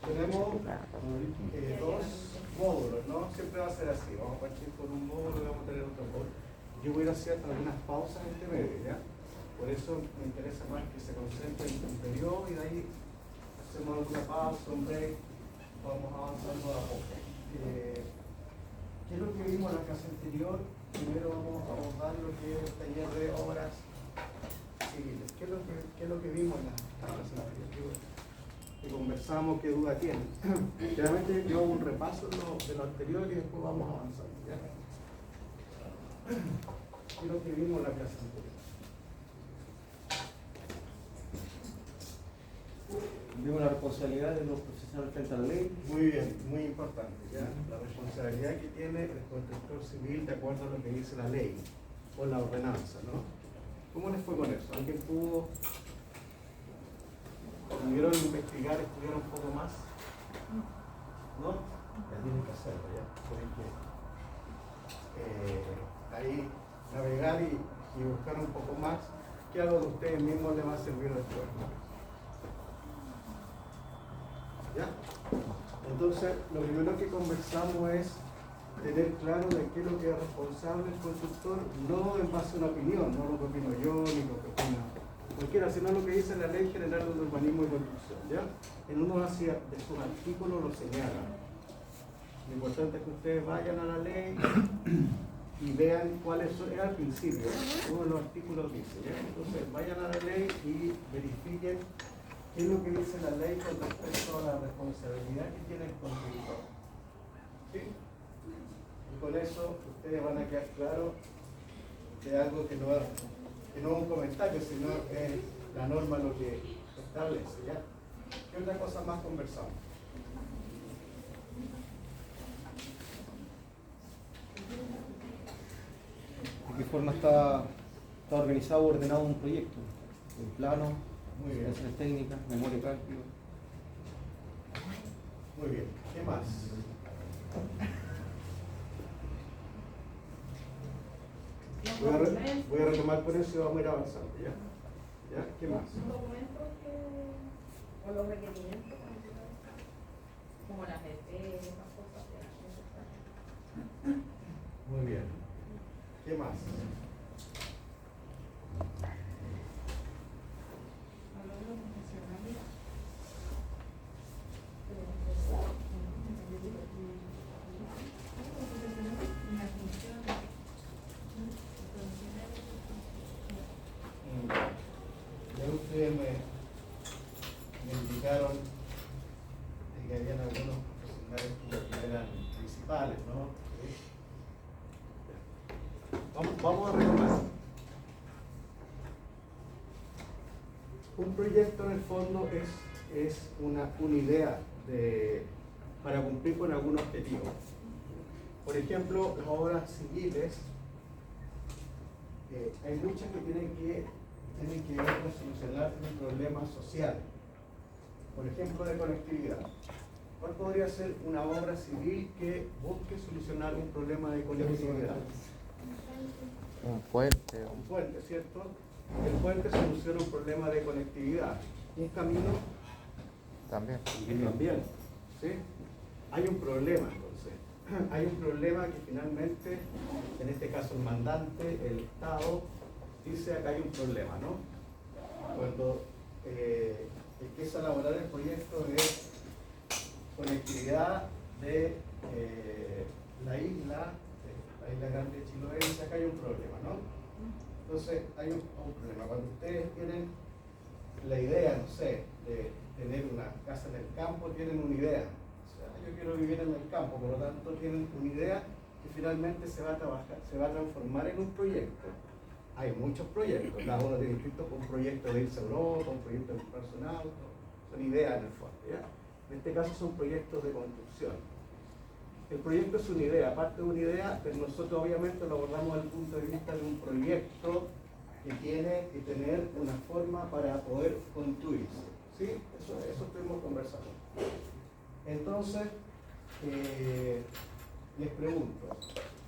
Tenemos dos módulos, ¿no? Siempre va a ser así. Vamos a partir con un módulo y vamos a tener otro módulo. Yo voy a ir haciendo algunas pausas en este medio, ¿ya? Por eso me interesa más que se concentre en un periodo y de ahí hacemos alguna pausa, un break, vamos avanzando a poco. ¿Qué es lo que vimos en la clase anterior? Primero vamos a abordar lo que es el taller de obras civiles. ¿Qué es lo que vimos en la clase anterior? Que conversamos, qué duda tienen. Realmente yo hago un repaso de lo anterior y después vamos avanzando, ¿ya? ¿Qué es lo que vimos en la clase anterior? Vimos la responsabilidad de los profesionales frente a la ley. Muy bien, muy importante, ¿ya? La responsabilidad que tiene el constructor civil de acuerdo a lo que dice la ley o la ordenanza, ¿no? ¿Cómo les fue con eso? ¿Alguien pudieron investigar, estudiar un poco más? ¿No? Ya tienen que hacerlo, ya. Tienen que ahí navegar y buscar un poco más, que algo de ustedes mismos les va a servir después, ¿no? ¿Ya? Entonces, lo primero que conversamos es tener claro de qué es lo que es responsable el constructor, no en base a una opinión, no lo que opino yo, ni lo que opina cualquiera, sino lo que dice la Ley General de Urbanismo y Construcción, ¿ya? En uno de sus artículos lo señala. Lo importante es que ustedes vayan a la ley y vean cuáles son, es al principio, uno de los artículos dice, ¿ya? Entonces, vayan a la ley y verifiquen qué es lo que dice la ley con respecto a la responsabilidad que tiene el constructor. ¿Sí? Y con eso ustedes van a quedar claros de algo que no es un comentario, sino es la norma lo que establece, ¿ya? ¿Qué otra cosa más conversamos? ¿De qué forma está organizado o ordenado un proyecto? En plano, Muy bien. especificaciones técnicas, memoria y cálculo. Muy bien. ¿Qué más? Voy a retomar por eso y vamos a ir avanzando, ¿ya? ¿Ya? ¿Qué más? Los documentos o los requerimientos, como las EP, esas cosas que eran necesarias. Muy bien. ¿Qué más? Ya ustedes me indicaron de que habían algunos profesionales que eran principales, ¿no? Vamos a retomar. Un proyecto en el fondo es una idea para cumplir con algún objetivo. Por ejemplo, las obras civiles, hay muchas que tienen que ver con solucionar un problema social. Por ejemplo, de conectividad. ¿Cuál podría ser una obra civil que busque solucionar un problema de conectividad? Un puente. Un puente, ¿cierto? El puente soluciona un problema de conectividad. Un camino También. también, ¿sí? Hay un problema, entonces. Hay un problema que finalmente, en este caso el mandante, el Estado, dice acá hay un problema, ¿no? Cuando empieza a elaborar el proyecto de conectividad de la isla grande de Chiloé, dice acá hay un problema, ¿no? Entonces hay un problema. Cuando ustedes tienen la idea, no sé, de tener una casa en el campo, tienen una idea. O sea, yo quiero vivir en el campo, por lo tanto tienen una idea que finalmente se va a transformar en un proyecto. Hay muchos proyectos, cada uno tiene inscrito un proyecto de irse a Europa, un proyecto de comprarse un auto, son ideas en el fondo, ¿ya? En este caso son proyectos de construcción. El proyecto es una idea, aparte de una idea, pero nosotros obviamente lo abordamos desde el punto de vista de un proyecto que tiene que tener una forma para poder construirse. ¿Sí? Eso estuvimos conversando. Entonces, les pregunto,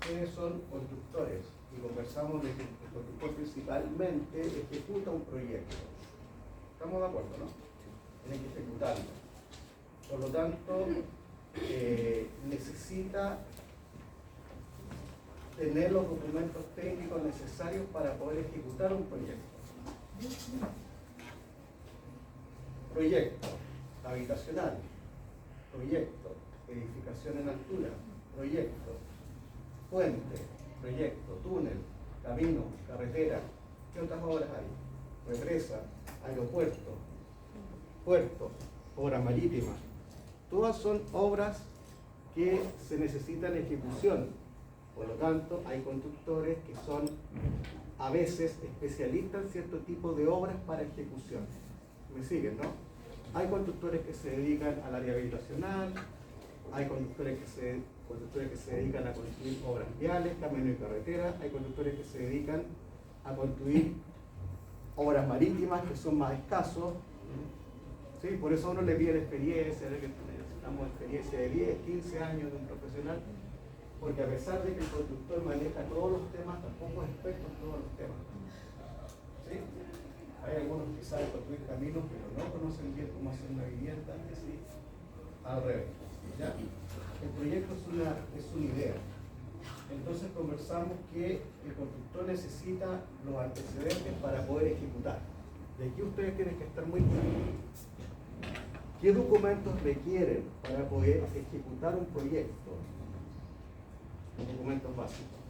¿quiénes son constructores? Y conversamos de que el constructor principalmente ejecuta un proyecto. ¿Estamos de acuerdo, no? Tiene que ejecutar ejecutarlo. Por lo tanto, necesita tener los documentos técnicos necesarios para poder ejecutar un proyecto. Proyecto habitacional, proyecto edificación en altura, proyecto puente, proyecto túnel, camino, carretera. ¿Qué otras obras hay? Represa, aeropuerto, puerto, obras marítimas. Todas son obras que se necesitan ejecución. Por lo tanto, hay constructores que son a veces especialistas en cierto tipo de obras para ejecución. ¿Me siguen, no? Hay constructores que se dedican al área habitacional, hay constructores que se dedican a construir obras viales, caminos y carreteras, hay constructores que se dedican a construir obras marítimas que son más escasos. ¿Sí? Por eso a uno le pide experiencia, necesitamos experiencia de 10, 15 años de un profesional, porque a pesar de que el constructor maneja todos los temas, tampoco es experto en todos los temas. ¿Sí? Hay algunos que saben construir caminos, pero no conocen bien cómo hacer una vivienda, que sí, al revés. ¿Ya? El proyecto es una idea. Entonces conversamos que el constructor necesita los antecedentes para poder ejecutar. De aquí ustedes tienen que estar muy claros. ¿Qué documentos requieren para poder ejecutar un proyecto? Documentos básicos.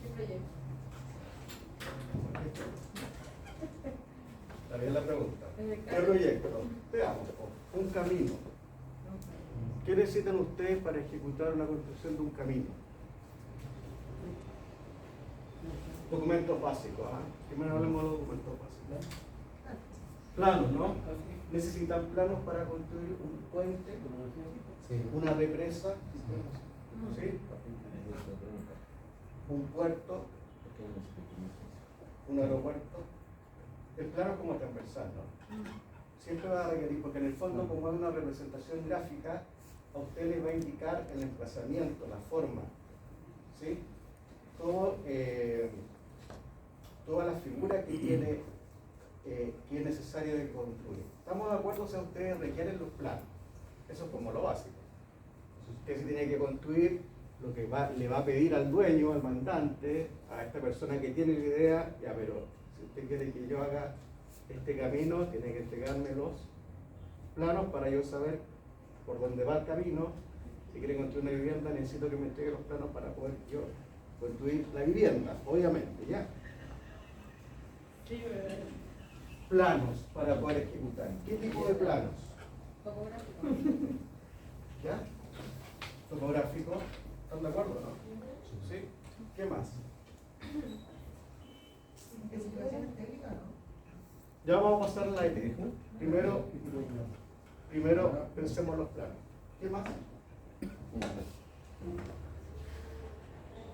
¿Qué proyecto? Está bien la pregunta. ¿Qué proyecto? Veamos, un camino. ¿Qué necesitan ustedes para ejecutar una construcción de un camino? Documentos básicos. Primero hablemos de los documentos básicos. Planos, ¿no? Necesitan planos para construir un puente, una represa, ¿sí? Un puerto, un aeropuerto. El plano como transversal, ¿no? Siempre va a requerir, porque en el fondo, como es una representación gráfica, a usted le va a indicar el emplazamiento, la forma, ¿sí? Toda la figura que tiene, que es necesario de construir. ¿Estamos de acuerdo si ustedes requieren los planos? Eso es como lo básico. Si usted se tiene que construir, lo que le va a pedir al dueño, al mandante, a esta persona que tiene la idea, ya, pero si usted quiere que yo haga este camino, tiene que entregarme los planos para yo saber por dónde va el camino. Si quiere construir una vivienda, necesito que me entregue los planos para poder yo construir la vivienda, obviamente, ¿ya? Planos para poder ejecutar. ¿Qué tipo de planos? Topográfico. ¿Ya? Topográfico. ¿Están de acuerdo, no? ¿Sí? ¿Qué más? Especificaciones técnicas, ¿no? Ya vamos a pasar a la ET. Primero pensemos los planos. ¿Qué más?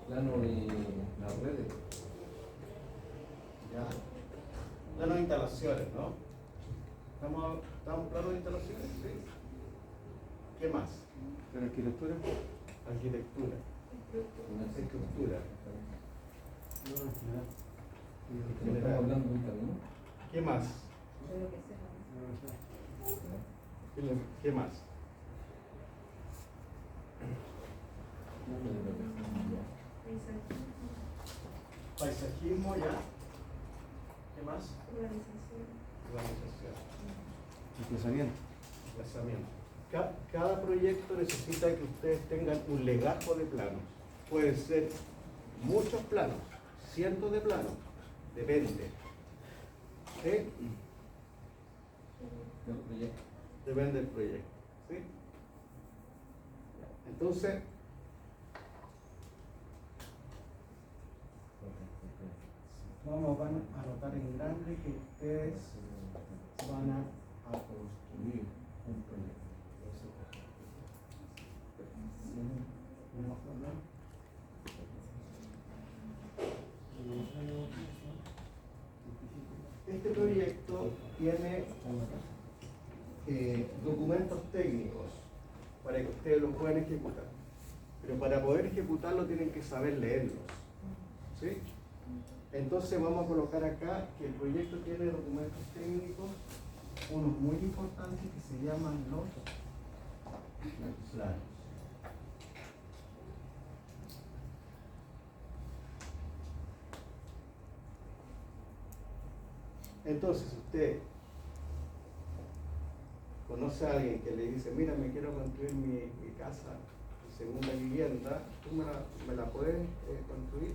Plano de las redes. Ya. Planos de instalaciones, ¿no? ¿Estamos claros de instalaciones? Sí. ¿Qué más? ¿La arquitectura? Arquitectura. Estructura. No, en general. Estamos hablando de un camino. ¿Qué más? De lo que sea. ¿Qué más? Paisajismo, ya. ¿Qué más? Urbanización. Desplazamiento. Desplazamiento. Cada proyecto necesita que ustedes tengan un legajo de planos. Pueden ser muchos planos, cientos de planos, depende. ¿Sí? Del proyecto. Depende del proyecto. ¿Sí? Entonces, vamos a anotar en grande que ustedes van a construir un proyecto. Este proyecto tiene documentos técnicos para que ustedes los puedan ejecutar, pero para poder ejecutarlo tienen que saber leerlos. ¿Sí? Entonces vamos a colocar acá que el proyecto tiene documentos técnicos, unos muy importantes que se llaman los planos. Entonces, si usted conoce a alguien que le dice, mira, me quiero construir mi casa, mi segunda vivienda, ¿tú me la puedes construir?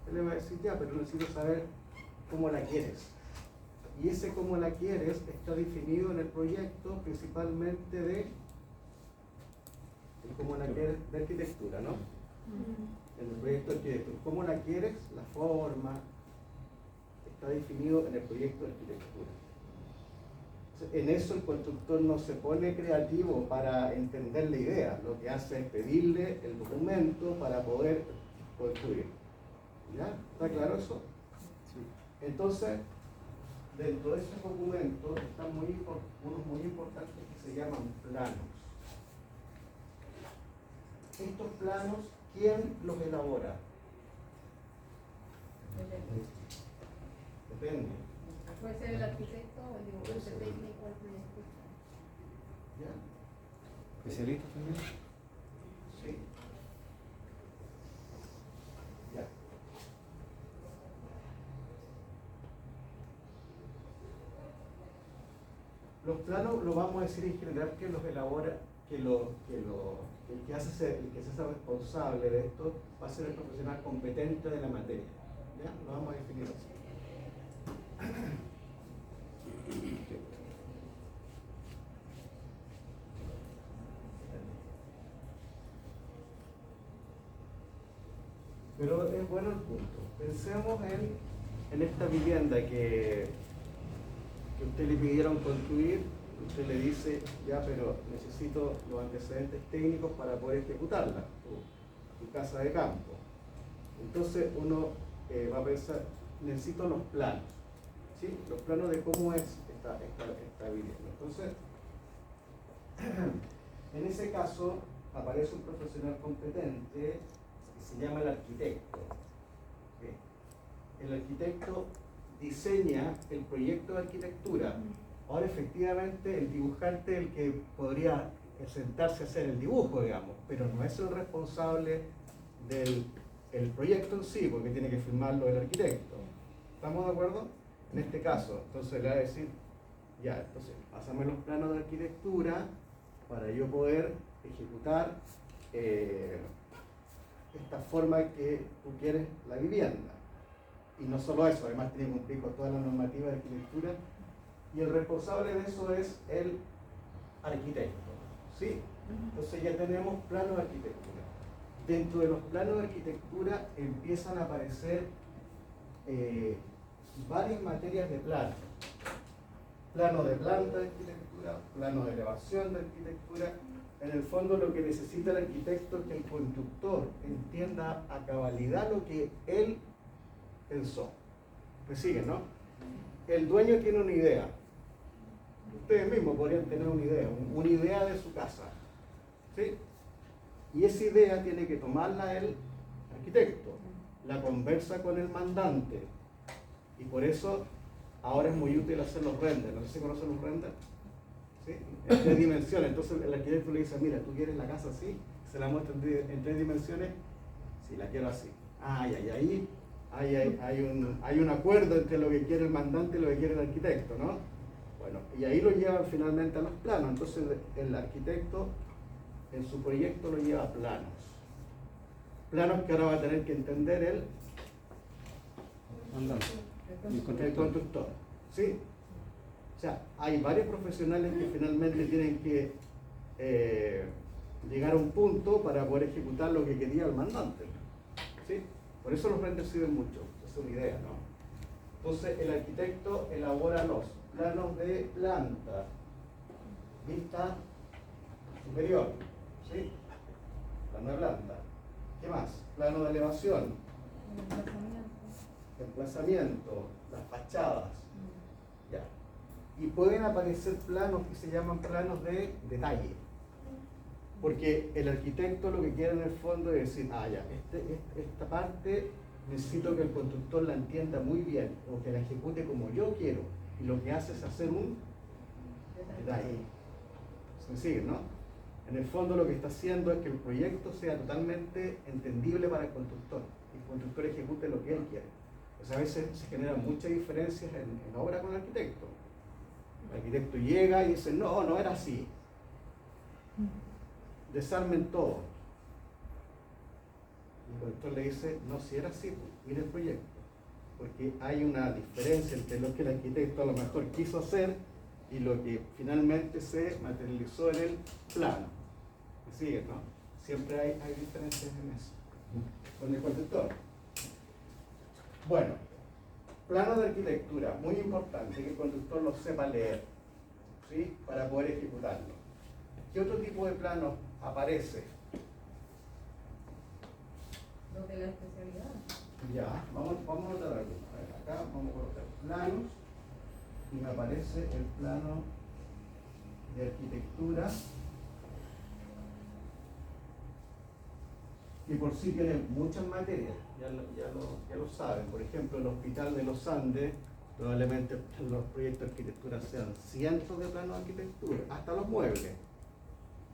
Él le va a decir, ya, pero necesito saber cómo la quieres. Y ese cómo la quieres está definido en el proyecto principalmente de cómo la quieres de arquitectura, ¿no? En el proyecto de arquitectura. ¿Cómo la quieres? La forma está definido en el proyecto de arquitectura. En eso el constructor no se pone creativo para entender la idea, lo que hace es pedirle el documento para poder construir. ¿Ya? ¿Está claro eso? Sí. Entonces, dentro de esos documentos están unos muy importantes que se llaman planos. Estos planos, ¿quién los elabora? Depende. Puede ser el arquitecto o el dibujante técnico o el proyectista. ¿Ya? ¿Especialistas también? Sí. Ya. Los planos lo vamos a decir en general que los elabora, el que se hace responsable de esto va a ser el profesional competente de la materia. ¿Ya? Lo vamos a definir así. Pero es bueno el punto. Pensemos en esta vivienda que usted le pidieron construir. Usted le dice, ya, pero necesito los antecedentes técnicos para poder ejecutarla, tu casa de campo. Entonces uno va a pensar, necesito los planos, ¿sí? Los planos de cómo es esta vivienda. Entonces, en ese caso aparece un profesional competente que se llama el arquitecto. ¿Sí? El arquitecto diseña el proyecto de arquitectura. Ahora efectivamente el dibujante es el que podría sentarse a hacer el dibujo, digamos, pero no es el responsable del proyecto en sí, porque tiene que firmarlo el arquitecto. ¿Estamos de acuerdo? En este caso, entonces le va a decir, ya, entonces, pásame los planos de arquitectura para yo poder ejecutar esta forma que tú quieres la vivienda. Y no solo eso, además tiene que cumplir con toda la normativa de arquitectura. Y el responsable de eso es el arquitecto, ¿sí? Entonces ya tenemos planos de arquitectura. Dentro de los planos de arquitectura empiezan a aparecer varias materias de plano. Plano de planta de arquitectura, plano de elevación de arquitectura. En el fondo lo que necesita el arquitecto es que el constructor entienda a cabalidad lo que él pensó. ¿Me siguen, no? El dueño tiene una idea. Ustedes mismos podrían tener una idea de su casa, ¿sí? Y esa idea tiene que tomarla el arquitecto, la conversa con el mandante, y por eso ahora es muy útil hacer los renders. No sé si conocen los renders, ¿sí? En 3 dimensiones. Entonces el arquitecto le dice, mira, ¿tú quieres la casa así? Se la muestra en 3 dimensiones, sí, la quiero así. Hay un acuerdo entre lo que quiere el mandante y lo que quiere el arquitecto, ¿no? Bueno, y ahí lo llevan finalmente a los planos. Entonces el arquitecto en su proyecto lo lleva a planos. Planos que ahora va a tener que entender el constructor. ¿Sí? O sea, hay varios profesionales que finalmente tienen que llegar a un punto para poder ejecutar lo que quería el mandante. ¿Sí? Por eso los renders sirven mucho, es una idea, ¿no? Entonces el arquitecto elabora los planos de planta, vista superior, ¿sí? Plano de planta. ¿Qué más? Plano de elevación, emplazamiento, las fachadas. Ya. Y pueden aparecer planos que se llaman planos de detalle. Porque el arquitecto lo que quiere en el fondo es decir, ya, esta parte necesito que el constructor la entienda muy bien o que la ejecute como yo quiero. Y lo que hace es hacer un detalle. ¿Se me sigue, no? En el fondo lo que está haciendo es que el proyecto sea totalmente entendible para el constructor. Y el constructor ejecute lo que él quiere. Pues a veces se generan muchas diferencias en obra con el arquitecto. El arquitecto llega y dice, no, no era así. Desarmen todo. Y el constructor le dice, no, si era así, pues, mire el proyecto. Porque hay una diferencia entre lo que el arquitecto a lo mejor quiso hacer y lo que finalmente se materializó en el plano. ¿Me sigue, no? Siempre hay diferencias en eso. Con el constructor. Bueno, plano de arquitectura, muy importante que el constructor lo sepa leer, ¿sí? Para poder ejecutarlo. ¿Qué otro tipo de plano aparece? Los de la especialidad. Ya, vamos a notar algo. A ver, acá vamos a colocar planos y me aparece el plano de arquitectura que por sí tiene muchas materias, ya lo saben. Por ejemplo, el Hospital de los Andes, probablemente los proyectos de arquitectura sean cientos de planos de arquitectura, hasta los muebles.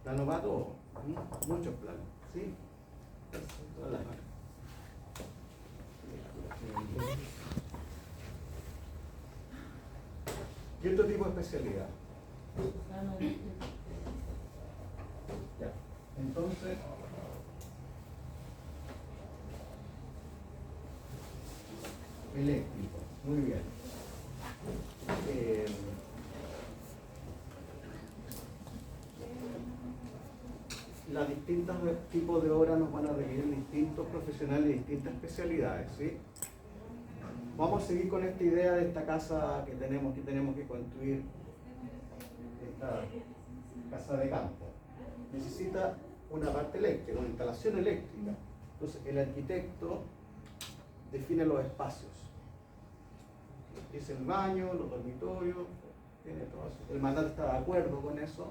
Plano va todo, muchos planos, ¿sí? Todas las marcas. ¿Qué otro tipo de especialidad? Ya. Entonces, eléctrico, muy bien. Las distintos tipos de obras nos van a requerir distintos profesionales y distintas especialidades, ¿sí? Vamos a seguir con esta idea de esta casa que tenemos que construir, esta casa de campo. Necesita una parte eléctrica, una instalación eléctrica. Entonces el arquitecto define los espacios. Es el baño, los dormitorios, tiene todo eso. El mandante está de acuerdo con eso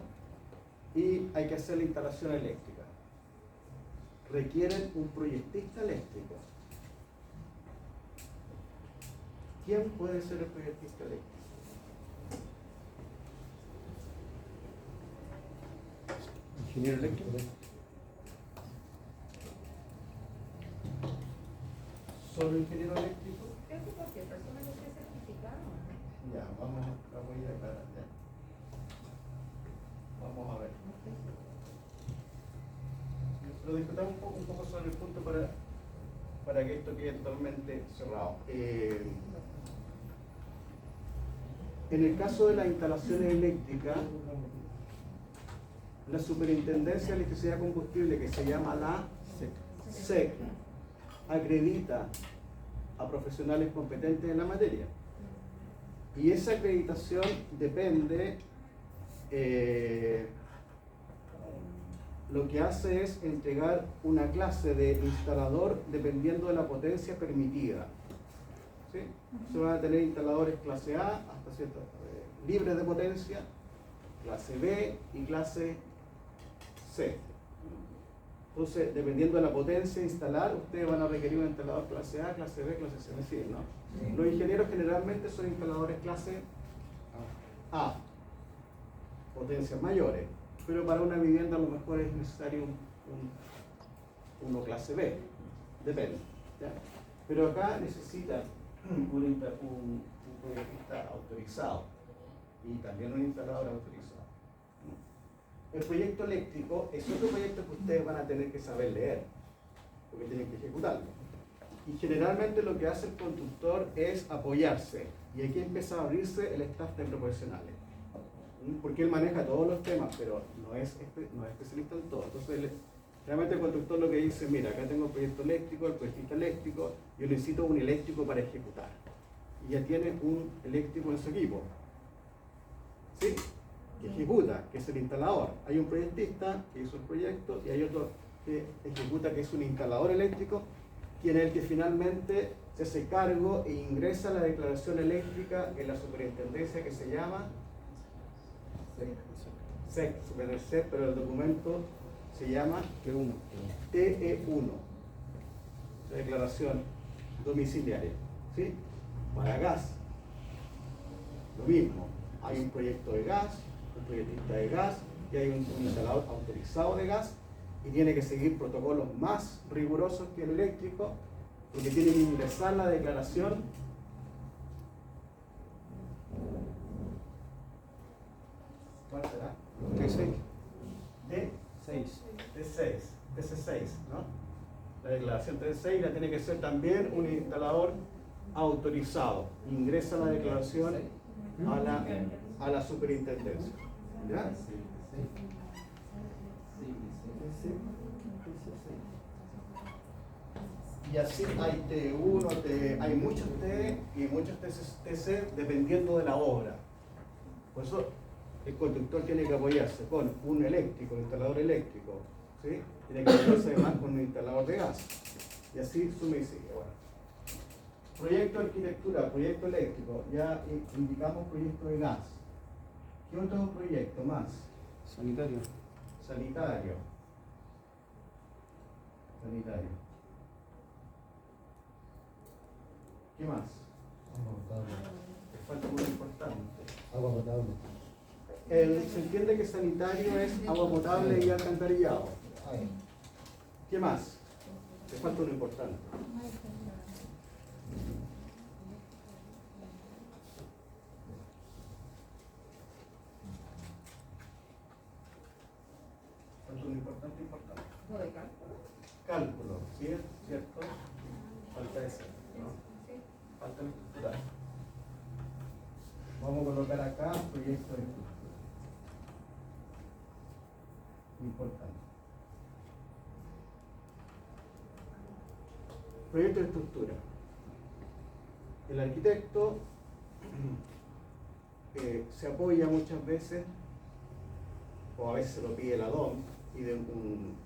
y hay que hacer la instalación eléctrica. Requieren un proyectista eléctrico. ¿Quién puede ser el proyectista eléctrico? Ingeniero eléctrico. ¿Solo ingeniero eléctrico? Creo que cualquier persona que esté certificado. Ya, vamos a ir acá. Ya. Vamos a ver. Lo discutamos un poco sobre el punto para que esto quede totalmente cerrado. En el caso de las instalaciones eléctricas, la Superintendencia de Electricidad y Combustible, que se llama la SEC, acredita a profesionales competentes en la materia. Y esa acreditación depende, lo que hace es entregar una clase de instalador dependiendo de la potencia permitida. ¿Sí? Se van a tener instaladores clase A hasta cierto, libres de potencia, clase B y clase C. Entonces, dependiendo de la potencia a instalar, ustedes van a requerir un instalador clase A, clase B, clase C, ¿me siguen, no? Sí. Los ingenieros generalmente son instaladores clase A, potencias mayores, pero para una vivienda a lo mejor es necesario uno clase B, depende, ¿ya? Pero acá necesita un proyectista autorizado y también un instalador autorizado. El proyecto eléctrico es otro proyecto que ustedes van a tener que saber leer, porque tienen que ejecutarlo. Y generalmente lo que hace el constructor es apoyarse, y aquí empieza a abrirse el staff de profesionales, porque él maneja todos los temas, pero no es especialista en todo. Entonces, realmente el constructor lo que dice, mira, acá tengo el proyecto eléctrico, el proyectista eléctrico, yo necesito un eléctrico para ejecutar. Y ya tiene un eléctrico en su equipo. ¿Sí? Que ejecuta, que es el instalador. Hay un proyectista que hizo el proyecto y hay otro que ejecuta, que es un instalador eléctrico, quien es el que finalmente se hace cargo e ingresa la declaración eléctrica en la superintendencia que se llama SEC, pero el documento se llama TE1, la declaración domiciliaria, ¿sí? Para gas, lo mismo, hay un proyecto de gas, un proyectista de gas, y hay un instalador autorizado de gas, y tiene que seguir protocolos más rigurosos que el eléctrico, porque tiene que ingresar la declaración. ¿Cuál será? T6. De 6. TC6, ¿no? La declaración TC6 la tiene que ser también un instalador autorizado. Ingresa la declaración a la superintendencia. ¿Ya? Y así hay T1, hay muchos T y muchos TC dependiendo de la obra. Por eso el conductor tiene que apoyarse con un eléctrico, un instalador eléctrico, ¿sí? Tiene que apoyarse además con un instalador de gas. Y así suma y sigue. Bueno. Proyecto de arquitectura, proyecto eléctrico, ya indicamos proyecto de gas. ¿Qué otro proyecto más? Sanitario. Sanitario. ¿Qué más? Me falta uno importante. Agua potable. Se entiende que sanitario es agua potable y alcantarillado. ¿Qué más? Me falta uno importante. Falta uno importante. ¿Lo de cálculo? Cálculo, ¿sí? ¿Cierto? Falta ese, ¿no? Falta el estructural. Vamos a colocar acá proyecto de estructura. Importante. Proyecto de estructura. El arquitecto se apoya muchas veces, o a veces se lo pide la DOM, pide un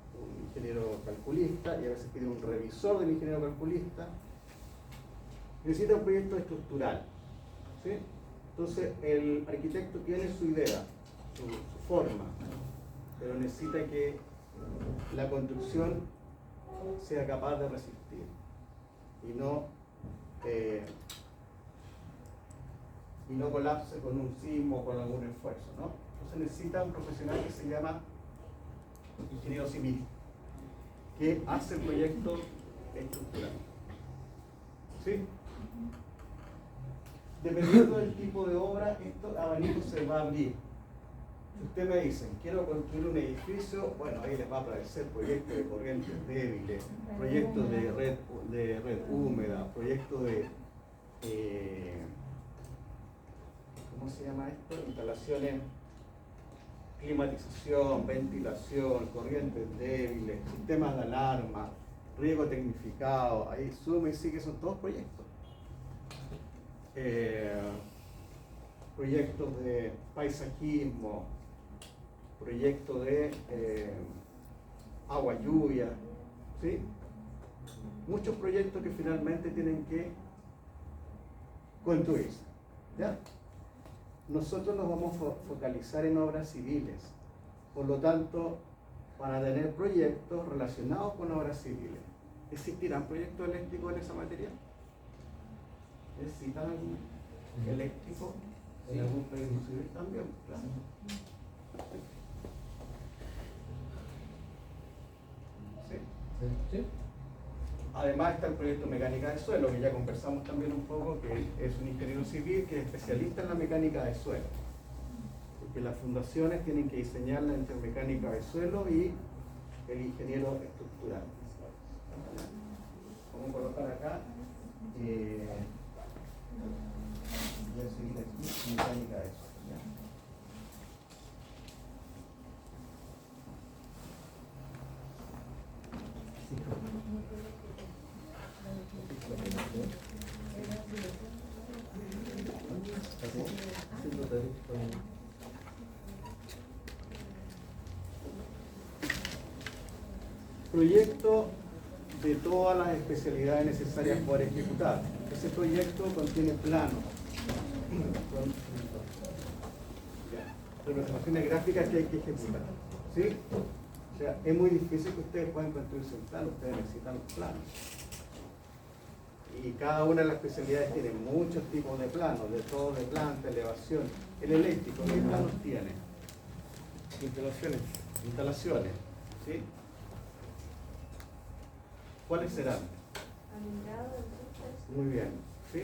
ingeniero calculista y a veces pide un revisor del ingeniero calculista. Necesita un proyecto estructural, ¿sí? Entonces el arquitecto tiene su idea, su forma, pero necesita que la construcción sea capaz de resistir y no colapse con un sismo o con algún esfuerzo, ¿no? Entonces necesita un profesional que se llama ingeniero civil, que hace el proyecto estructural. ¿Sí? Dependiendo del tipo de obra, estos abanicos se va a abrir. Si usted me dice, quiero construir un edificio, bueno, ahí les va a aparecer proyectos de corrientes débiles, proyectos de red húmeda, proyectos de, ¿cómo se llama esto? Instalaciones, climatización, ventilación, corrientes débiles, sistemas de alarma, riego tecnificado, ahí suma y sigue, son todos proyectos. Proyectos de paisajismo, proyectos de agua lluvia, ¿sí? Muchos proyectos que finalmente tienen que construirse, ¿ya? Nosotros nos vamos a focalizar en obras civiles, por lo tanto, para tener proyectos relacionados con obras civiles. ¿Existirán proyectos eléctricos en esa materia? ¿Necesitan algún eléctrico en algún proyecto civil también? Claro. ¿Sí? ¿Sí? Además está el proyecto mecánica de suelo, que ya conversamos también un poco, que es un ingeniero civil que es especialista en la mecánica de suelo. Porque las fundaciones tienen que diseñarla entre mecánica de suelo y el ingeniero estructural. Vamos a colocar acá. Voy a seguir aquí, mecánica de suelo. ¿Ya? Proyecto de todas las especialidades necesarias para ejecutar. Ese proyecto contiene planos, representaciones gráficas que hay que ejecutar. ¿Sí? O sea, es muy difícil que ustedes puedan construirse un plano, ustedes necesitan planos. Y cada una de las especialidades tiene muchos tipos de planos, de todo, de planta, elevación. El eléctrico, ¿qué planos tiene? Instalaciones. Instalaciones, ¿sí? ¿Cuáles serán? Alumbrado, enchufes. Muy bien, ¿sí?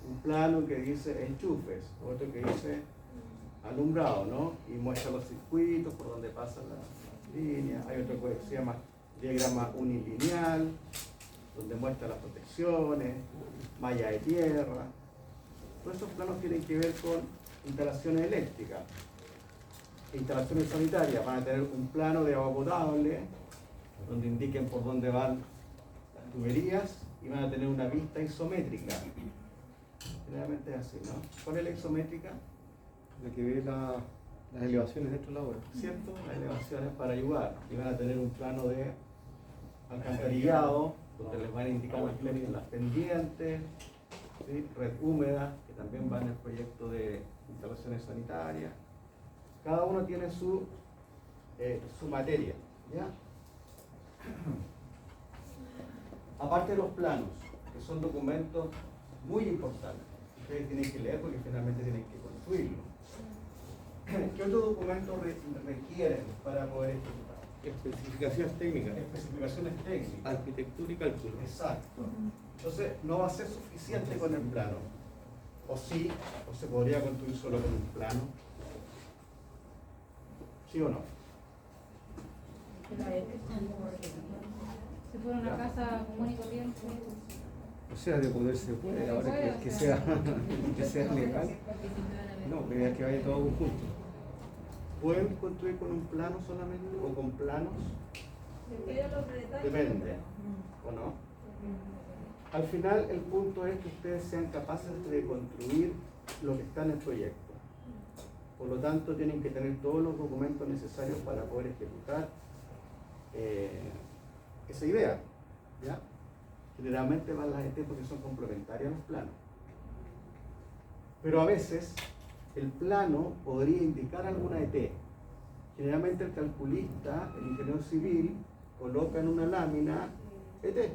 Un plano que dice enchufes, otro que dice alumbrado, ¿no? Y muestra los circuitos por donde pasan las líneas. Hay otro que se llama diagrama unilineal, donde muestra las protecciones, malla de tierra. Todos esos planos tienen que ver con instalaciones eléctricas. Instalaciones sanitarias van a tener un plano de agua potable, donde indiquen por dónde van las tuberías, y van a tener una vista isométrica. Generalmente es así, ¿no? ¿Cuál es la isométrica? La que ve las elevaciones dentro de la obra. ¿Cierto? Las elevaciones para ayudar. Y van a tener un plano de alcantarillado, donde les van a indicar las pendientes, ¿sí? Red húmeda, que también va en el proyecto de instalaciones sanitarias. Cada uno tiene su materia, ¿ya? Aparte de los planos, que son documentos muy importantes, ustedes tienen que leer porque finalmente tienen que construirlo. ¿Qué otros documentos requieren para poder ejecutar? Especificaciones técnicas. Especificaciones técnicas. Arquitectura y cálculo. Exacto. Entonces, no va a ser suficiente con el plano. O sí, o se podría construir solo con un plano. ¿Sí o no? Si fuera una casa común y corriente. O sea, de poder se puede, ahora que sea, que sea legal. No, la idea es que vaya todo junto. ¿Pueden construir con un plano solamente o con planos? Depende, ¿o no? Al final, el punto es que ustedes sean capaces de construir lo que está en el proyecto. Por lo tanto, tienen que tener todos los documentos necesarios para poder ejecutar esa idea, ¿ya? Generalmente van las ET porque son complementarias a los planos. Pero a veces el plano podría indicar alguna ET. Generalmente el calculista, el ingeniero civil, coloca en una lámina ET.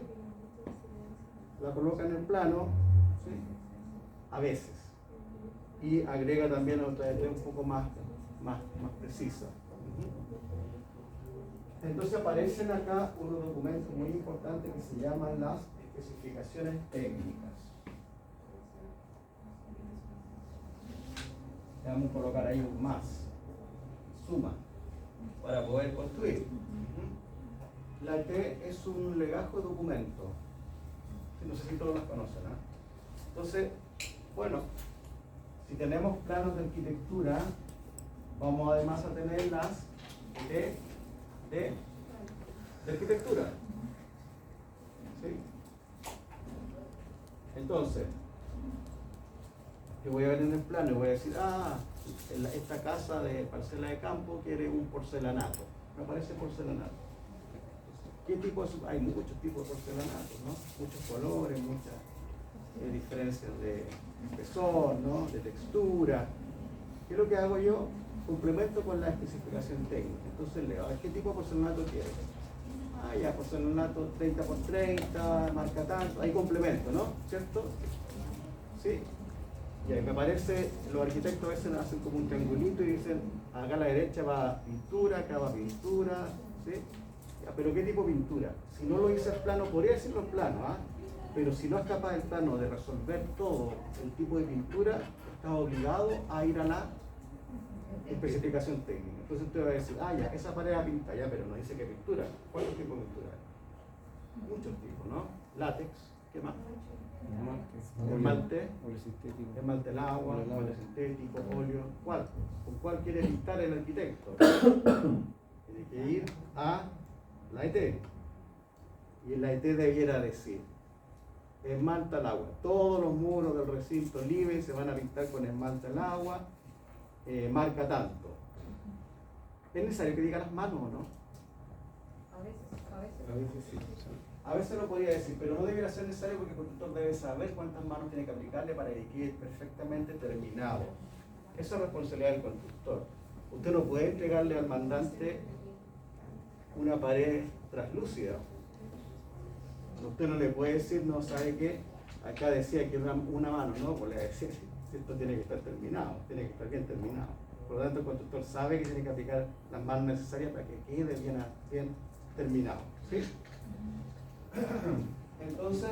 La coloca en el plano, ¿sí? A veces. Y agrega también otra ET un poco más precisa. Entonces aparecen acá unos documentos muy importantes que se llaman las especificaciones técnicas. Vamos a colocar ahí un más, suma, para poder construir. La ET es un legajo de documentos. No sé si todos las conocen, ¿eh? Entonces, bueno, si tenemos planos de arquitectura, vamos además a tener las ET de arquitectura. ¿Sí? Entonces, yo voy a ver en el plano y voy a decir, esta casa de parcela de campo quiere un porcelanato. Me aparece porcelanato. ¿Qué tipo hay muchos tipos de porcelanato, ¿no? Muchos colores, muchas diferencias de espesor, ¿no? De textura. ¿Qué es lo que hago yo? Complemento con la especificación técnica. Entonces leo, ¿qué tipo de porcelanato quieres? Ya, porcelanato 30x30, marca tanto, hay complemento, ¿no? ¿Cierto? Sí. Y ahí me parece, los arquitectos a veces hacen como un triangulito y dicen, acá a la derecha va pintura, acá va pintura, ¿sí? Ya, pero ¿qué tipo de pintura? Si no lo hice el plano, podría decirlo el plano, ¿ah? Pero si no es capaz el plano de resolver todo el tipo de pintura, está obligado a ir a la especificación técnica. Entonces usted va a decir, ya, esa pared la pinta, ya, pero no dice qué pintura. ¿Cuántos tipos de pintura hay? Muchos tipos, ¿no? Látex, ¿qué más? Esmalte, esmalte al agua, esmalte sintético, óleo. ¿Cuál? ¿Con cuál quiere pintar el arquitecto? Tiene que ir a la ET. Y la ET debiera decir, esmalte al agua. Todos los muros del recinto libre se van a pintar con esmalte al agua. Marca tanto. ¿Es necesario que diga las manos o no? A veces sí. A veces lo podría decir, pero no debería ser necesario porque el constructor debe saber cuántas manos tiene que aplicarle para que quede perfectamente terminado. Esa es responsabilidad del constructor. Usted no puede entregarle al mandante una pared translúcida. Usted no le puede decir, no sabe qué, acá decía que una mano, no, pues le va a decir, esto tiene que estar terminado, tiene que estar bien terminado. Por lo tanto, el constructor sabe que tiene que aplicar las manos necesarias para que quede bien terminado. ¿Sí? Entonces,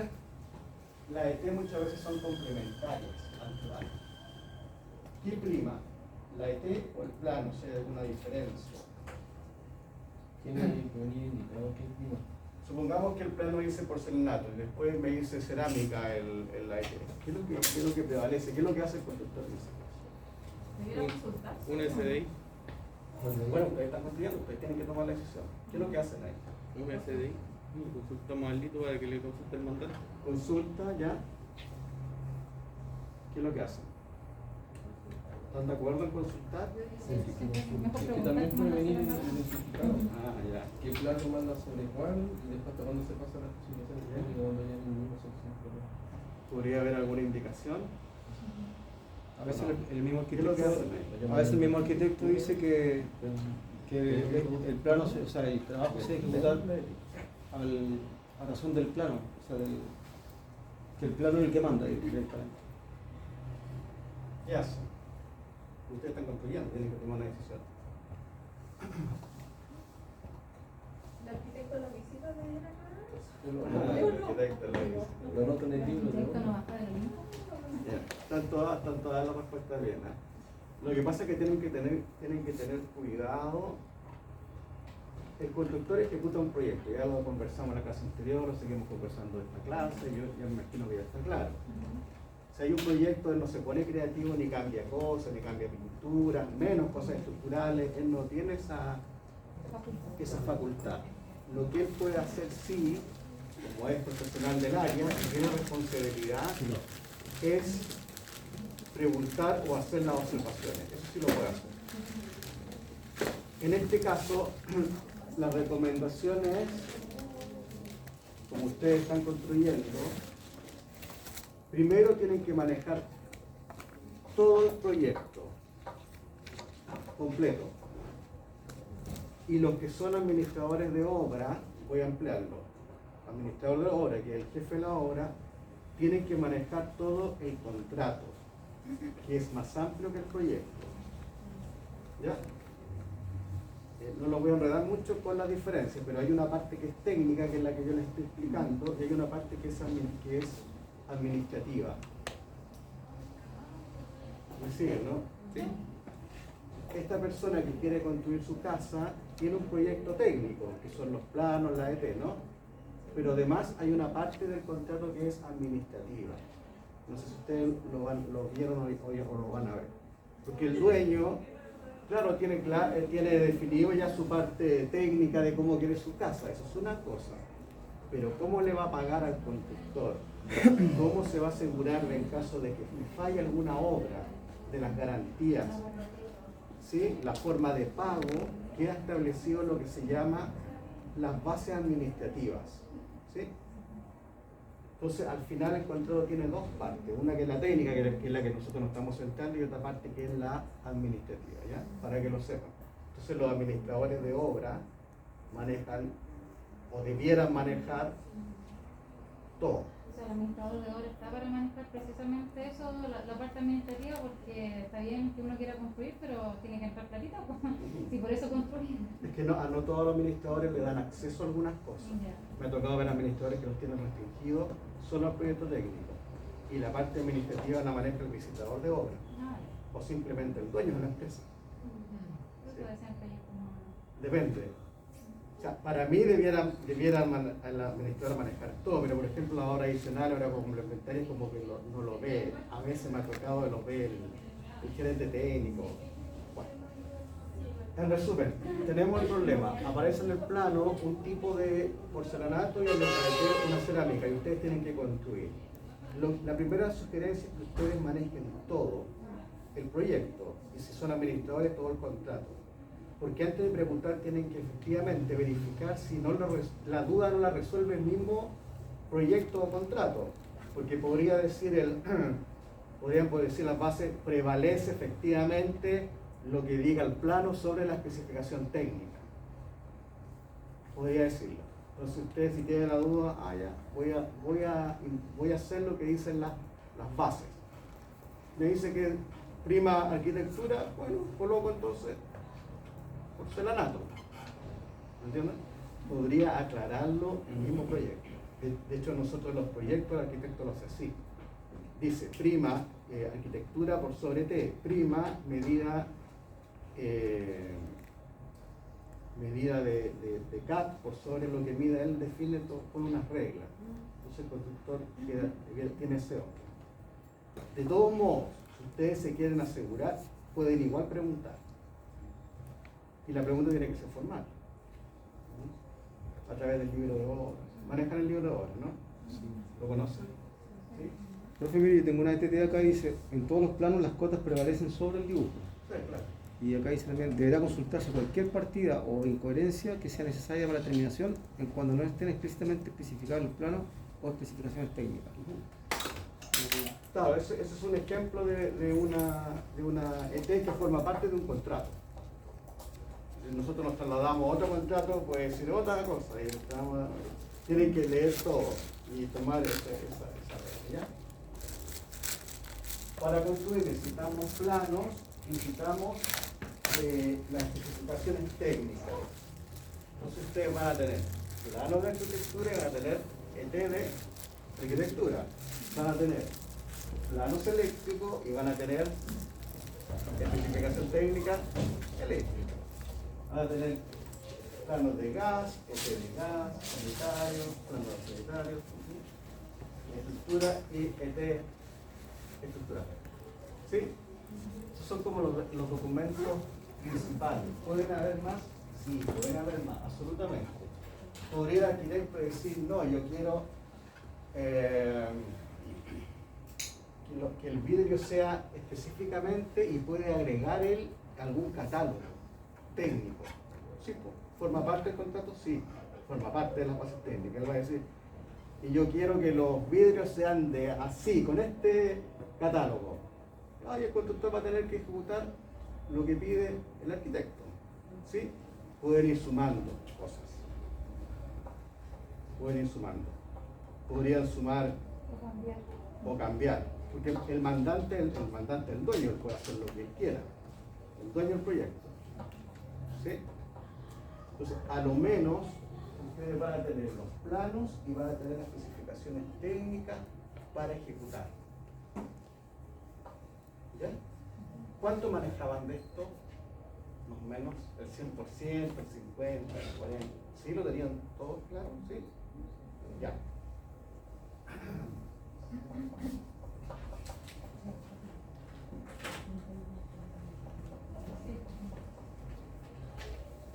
las ET muchas veces son complementarias al plano. ¿Qué prima? ¿La ET o el plano? Si hay alguna diferencia. ¿Quién venía indicado que prima? Supongamos que el plano dice porcelanato y después me dice cerámica el la ET. ¿Qué es lo que prevalece? ¿Qué es lo que hace el constructor en ese caso? ¿Debiera consultar? Un SDI, Bueno, ustedes están construyendo, ustedes tienen que tomar la decisión. ¿Qué es lo que hacen ahí? un SDI. Consultamos al Lito para que le consulte el mandato. Consulta, ¿ya? ¿Qué es lo que hacen? ¿Están de acuerdo en consultar? Es que también puede venir identificado. Ah, ya. ¿Qué plazo manda sobre cuál? Y después hasta cuándo se pasa la especificación técnica cuando haya ninguna solución. ¿Podría haber alguna indicación? A veces el mismo ¿Qué es lo que arquitecto, hacen ahí? a veces el mismo arquitecto dice que el plano, o sea, el trabajo se ejecuta a razón del plano, o sea, que el plano es el que manda directamente. ¿Qué hacen? Ustedes están construyendo, tienen que tomar una decisión. ¿El arquitecto lo visita de la casa? El arquitecto lo dice. Lo anoto en el libro. Esto no va a estar en el mismo. Ya, están todas las respuestas bien. ¿Eh? Lo que pasa es que tienen que tener cuidado. El constructor ejecuta un proyecto, ya lo conversamos en la clase anterior, lo seguimos conversando en esta clase, yo ya me imagino que ya está claro. Si hay un proyecto, él no se pone creativo, ni cambia cosas, ni cambia pintura, menos cosas estructurales, él no tiene esa facultad. Lo que él puede hacer sí, como es profesional del área y tiene responsabilidad, es preguntar o hacer las observaciones. Eso sí lo puede hacer. En este caso, la recomendación es, como ustedes están construyendo, primero tienen que manejar todo el proyecto completo. Y los que son administradores de obra, voy a ampliarlo, administrador de obra, que es el jefe de la obra, tienen que manejar todo el contrato, que es más amplio que el proyecto. ¿Ya? No lo voy a enredar mucho con las diferencias, pero hay una parte que es técnica, que es la que yo les estoy explicando, y hay una parte que es administrativa. ¿Me siguen, no? Sí. Esta persona que quiere construir su casa tiene un proyecto técnico, que son los planos, la ET, ¿no? Pero además hay una parte del contrato que es administrativa. No sé si ustedes lo vieron o lo van a ver. Porque el dueño, claro, tiene definido ya su parte técnica de cómo quiere su casa, eso es una cosa. Pero ¿cómo le va a pagar al constructor? ¿Cómo se va a asegurar en caso de que falle alguna obra, de las garantías? ¿Sí? La forma de pago queda establecido en lo que se llama las bases administrativas. ¿Sí? Entonces, al final el contrato tiene dos partes, una que es la técnica, que es la que nosotros nos estamos centrando, y otra parte que es la administrativa, ¿ya? Para que lo sepan. Entonces, los administradores de obra manejan, o debieran manejar, todo. O sea, el administrador de obra está para manejar precisamente eso, la parte administrativa, porque está bien que uno quiera construir, pero tiene que entrar platita, pues. Si por eso construyen. Es que no, a no todos los administradores le dan acceso a algunas cosas. Ya. Me ha tocado ver administradores que los tienen restringidos solo al proyecto técnico. Y la parte administrativa la maneja el visitador de obra, Ah, o simplemente el dueño de la empresa. eso decían que ellos como... Depende. O sea, para mí debiera el administrador manejar todo, pero por ejemplo la hora adicional, hora complementaria, como que no lo ve. A veces me ha tocado que lo ve el gerente técnico. Bueno. En resumen, tenemos el problema. Aparece en el plano un tipo de porcelanato y en el parecer una cerámica, y ustedes tienen que construir. La primera sugerencia es que ustedes manejen todo el proyecto, y si son administradores, todo el contrato. Porque antes de preguntar tienen que efectivamente verificar si no la duda no la resuelve el mismo proyecto o contrato. Porque podrían decir las bases, prevalece efectivamente lo que diga el plano sobre la especificación técnica. Podría decirlo. Entonces ustedes si tienen la duda, ya, voy a hacer lo que dicen las bases. Me dice que prima arquitectura, bueno, coloco entonces porcelanato. ¿Entienden? Podría aclararlo en el mismo proyecto. De hecho, nosotros los proyectos de arquitectos los hace así. Dice prima arquitectura por sobre T, prima medida de CAT por sobre lo que mida él, define todo con unas reglas. Entonces el constructor tiene ese orden. De todos modos, si ustedes se quieren asegurar, pueden igual preguntar. Y la pregunta tiene que ser formal. A través del libro de obras. Manejan el libro de obras, ¿no? Sí. ¿Lo conocen? ¿Sí? Profe, mire, yo tengo una NTT acá y dice, en todos los planos las cotas prevalecen sobre el dibujo. Sí, claro. Y acá dice también, deberá consultarse cualquier partida o incoherencia que sea necesaria para la terminación en cuando no estén explícitamente especificados los planos o especificaciones técnicas. Claro, ese es un ejemplo de una ET que forma parte de un contrato. Si nosotros nos trasladamos a otro contrato, puede decir otra cosa. Tienen que leer todo y tomar esa regla. Para construir necesitamos planos, necesitamos las especificaciones técnicas. Entonces ustedes van a tener planos de arquitectura y van a tener ET de arquitectura. Van a tener planos eléctricos y van a tener especificación técnica eléctrica. Van a tener planos de gas, ET de gas, sanitarios, planos sanitarios, estructura y ET estructural. ¿Sí? Esos son como los documentos principales. ¿Pueden haber más? Sí, pueden haber más, absolutamente. Podría el arquitecto decir, no, yo quiero que el vidrio sea específicamente y puede agregar él algún catálogo técnico. Sí, ¿forma parte del contrato? Sí, forma parte de las bases técnicas. Él va a decir, y yo quiero que los vidrios sean de así, con este catálogo. Y el constructor va a tener que ejecutar lo que pide el arquitecto. ¿Sí? Pueden ir sumando cosas. Pueden ir sumando. Podrían sumar o cambiar. Porque el mandante, el dueño, él puede hacer lo que él quiera. El dueño del proyecto. ¿Sí? Entonces, a lo menos, ustedes van a tener los planos y van a tener las especificaciones técnicas para ejecutar. ¿Ya? ¿Cuánto manejaban de esto? Más o menos el 100%, el 50%, el 40%. ¿Sí? ¿Lo tenían todos claro? ¿Sí? Ya.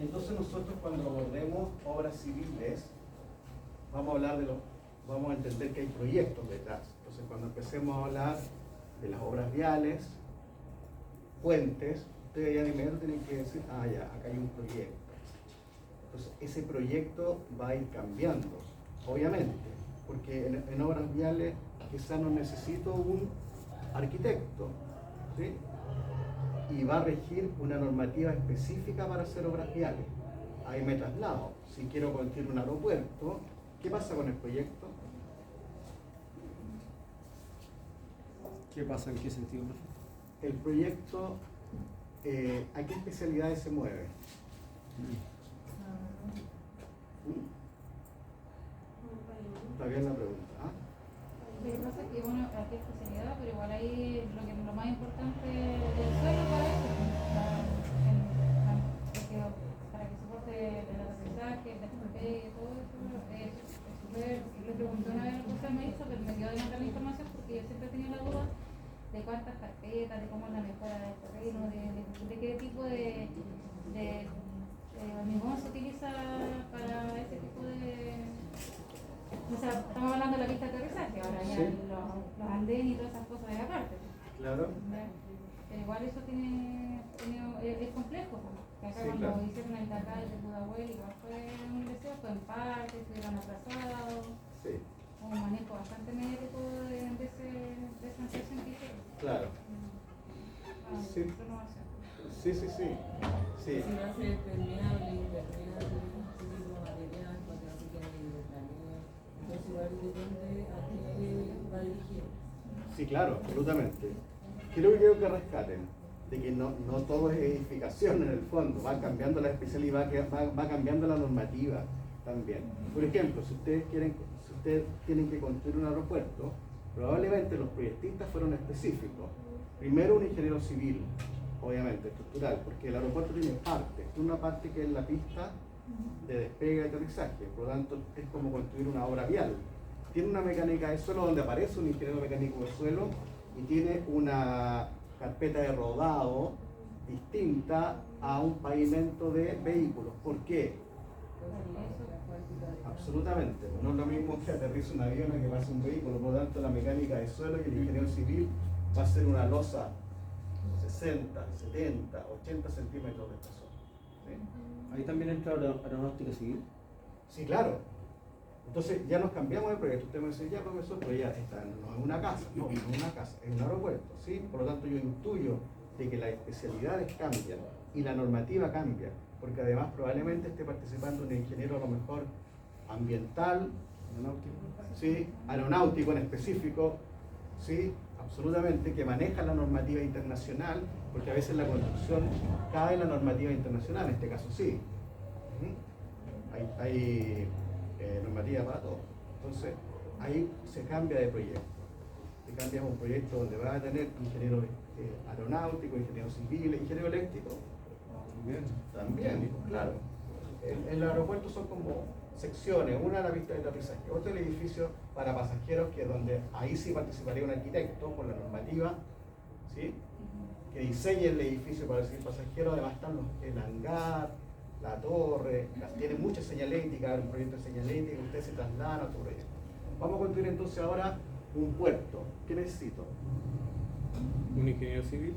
Entonces nosotros cuando abordemos obras civiles vamos a entender que hay proyectos detrás. Entonces cuando empecemos a hablar de las obras viales, puentes, ustedes ya de inmediato tienen que decir, ya, acá hay un proyecto. Entonces ese proyecto va a ir cambiando, obviamente, porque en obras viales quizás no necesito un arquitecto, ¿sí? Y va a regir una normativa específica para hacer obras viales. Ahí me traslado. Si quiero construir un aeropuerto, ¿qué pasa con el proyecto? ¿Qué pasa? ¿En qué sentido? El proyecto, ¿a qué especialidades se mueve? Está bien la pregunta. Lo que pasa es que, bueno, aquí es especialidad, pero igual ahí lo más importante del suelo para eso, para que soporte el aterrizaje, el despegue y todo eso, le pregunté una vez a José Maíza, pero me dio de matar la información porque yo siempre tenía la duda de cuántas carpetas, de cómo es la mejora del terreno, de qué tipo de hormigón se utiliza para ese tipo de... O sea, estamos hablando de la pista de aterrizaje, ahora ya Sí. los andenes y todas esas cosas de aparte. Claro. Pero igual eso es complejo, porque acá Sí, cuando claro. hicieron el Dakar de Pudahuel igual fue un deseo, fue en parte, estuvieron atrasados, Sí, un manejo bastante médico de esa ampliación que hicieron. claro. Sí. Renovación. Sí. Si va a ser permeable, impermeable, ese tipo de material, para que no se quede Entonces igual depende a qué va dirigido. Sí, claro, absolutamente. Creo que quiero que rescaten de que no todo es edificación en el fondo, va cambiando la especialidad, va cambiando la normativa también. Por ejemplo, si ustedes tienen que construir un aeropuerto, probablemente los proyectistas fueron específicos. Primero un ingeniero civil, obviamente, estructural, porque el aeropuerto tiene partes. Una parte que es la pista de despegue y aterrizaje, por lo tanto es como construir una obra vial. Tiene una mecánica de suelo donde aparece un ingeniero mecánico de suelo y tiene una carpeta de rodado distinta a un pavimento de vehículos. ¿Por qué? Absolutamente. No es lo mismo que aterriza un avión a que pase un vehículo, por lo tanto la mecánica de suelo y el ingeniero civil va a ser una losa 60, 70, 80 centímetros de espesor. ¿Sí? Ahí también entra aeronáutica civil. Sí, claro. Entonces ya nos cambiamos de proyecto. Usted me dice, ya profesor, pero ya está, no es una casa, no es una casa, es un aeropuerto, ¿sí? Por lo tanto yo intuyo de que las especialidades cambian y la normativa cambia, porque además probablemente esté participando un ingeniero a lo mejor ambiental, ¿sí? Aeronáutico en específico, ¿sí? Absolutamente, que maneja la normativa internacional, porque a veces la construcción cae en la normativa internacional, en este caso sí. Hay normativa para todo. Entonces, ahí se cambia de proyecto. Se cambia a un proyecto donde va a tener ingeniero aeronáutico, ingeniero civil, ingeniero eléctrico. También, claro. En el aeropuerto son como secciones, una la pista de aterrizaje, otro el edificio para pasajeros, que es donde ahí sí participaría un arquitecto por la normativa, ¿sí? Que diseñe el edificio para recibir pasajeros. Además están el hangar, la torre, tiene mucha señalética, un proyecto de señalética, ustedes se trasladan a otro proyecto. Vamos a construir entonces ahora un puerto. ¿Qué necesito? Un ingeniero civil.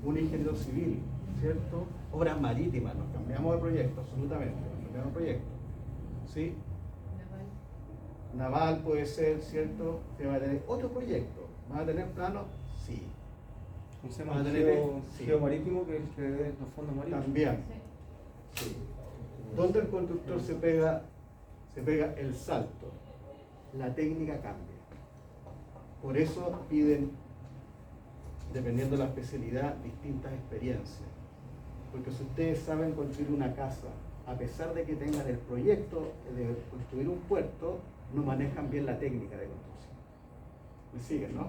Un ingeniero civil, ¿cierto? Obras marítimas, nos cambiamos de proyecto, absolutamente, nos cambiamos de proyecto. ¿Sí? Naval puede ser, ¿cierto? Te va a tener otro proyecto. ¿Van a tener planos? Sí. Un ¿Van a tener? Sí. geomarítimo, que es el que ve los fondos marítimos. También. Sí. ¿Dónde el constructor se pega el salto? La técnica cambia. Por eso piden, dependiendo de la especialidad, distintas experiencias. Porque si ustedes saben construir una casa, a pesar de que tengan el proyecto de construir un puerto, no manejan bien la técnica de construcción. ¿Me siguen, no?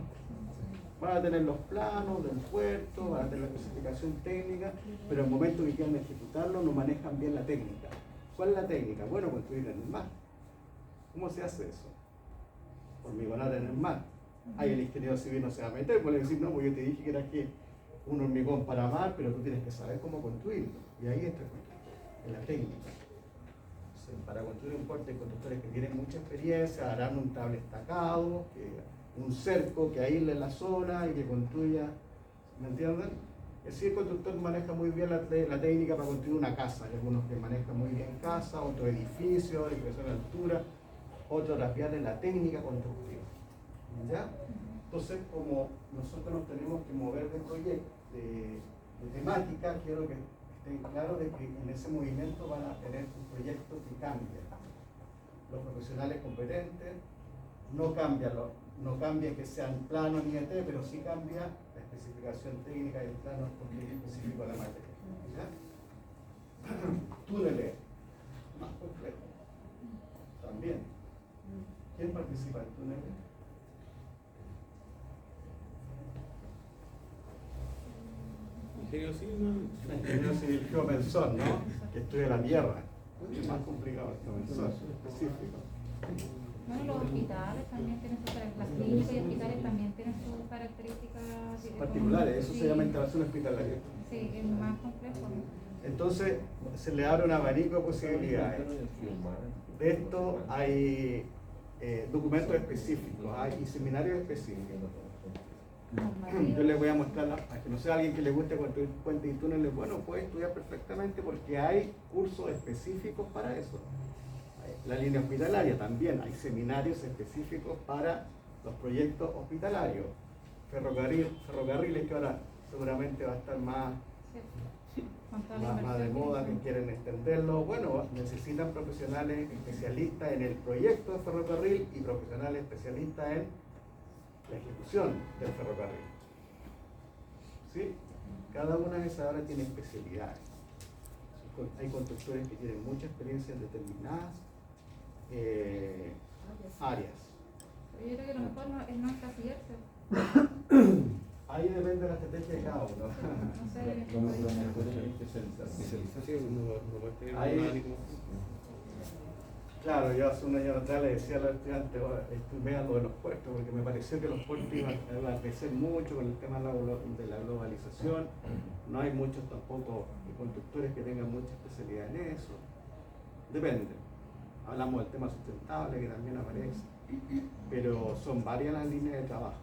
Van a tener los planos del puerto, van a tener la especificación técnica, pero en el momento que quieran ejecutarlo no manejan bien la técnica. ¿Cuál es la técnica? Bueno, construir en el mar. ¿Cómo se hace eso? Hormigonar en el mar. Ahí el ingeniero civil no se va a meter, puede decir, no, pues yo te dije que era que un hormigón para mar, pero tú tienes que saber cómo construirlo. Y ahí entra en la técnica. Entonces, para construir un puerto hay constructores que tienen mucha experiencia, harán un tabla estacado, un cerco que aísle la zona y que construya, ¿me entienden? Si el constructor maneja muy bien la técnica para construir una casa, hay algunos que manejan muy bien casa, otros edificios, edificación de altura, otros rapear en la técnica constructiva. ¿Ya? Entonces, como nosotros nos tenemos que mover de proyecto, de temática, quiero que estén claros de que en ese movimiento van a tener un proyecto que cambia. Los profesionales competentes no cambia que sean planos ni ET, pero sí cambia la especificación técnica del plano porque es específico de la materia. ¿Ya? Túneles, más complejo. También. ¿Quién participa en túneles? Ingeniero civil, Ingeniero civil geomensor, ¿no? Que estudia la tierra. Es más complicado el geomensor, específico. Bueno, los hospitales también tienen sus características, las clínicas y hospitales también tienen sus características Particulares, eso sí, se llama instalación hospitalaria. Sí, es más complejo. Entonces, se le abre un abanico de posibilidades. De esto hay documentos específicos, hay seminarios específicos. Yo les voy a mostrar, a que no sea alguien que le guste construir puentes y túneles, bueno, puede estudiar perfectamente porque hay cursos específicos para eso. La línea hospitalaria también, hay seminarios específicos para los proyectos hospitalarios. Ferrocarriles, que ahora seguramente va a estar más Con toda la más de inversión moda, que quieren extenderlo. Bueno, necesitan profesionales especialistas en el proyecto de ferrocarril y profesionales especialistas en la ejecución del ferrocarril. ¿Sí? Cada una de esas áreas tiene especialidades. Hay constructores que tienen mucha experiencia en determinadas áreas. Pero yo creo que lo mejor es no encasillarse. Ahí depende de la estrategia de cada uno. No sé, Lo mejor es especialización, no puede tener Ahí- un área como. Claro, yo hace un año atrás le decía a los estudiantes, vean lo de los puertos, porque me pareció que los puertos iban a crecer mucho con el tema de la globalización. No hay muchos tampoco constructores que tengan mucha especialidad en eso. Depende. Hablamos del tema sustentable que también aparece, pero son varias las líneas de trabajo.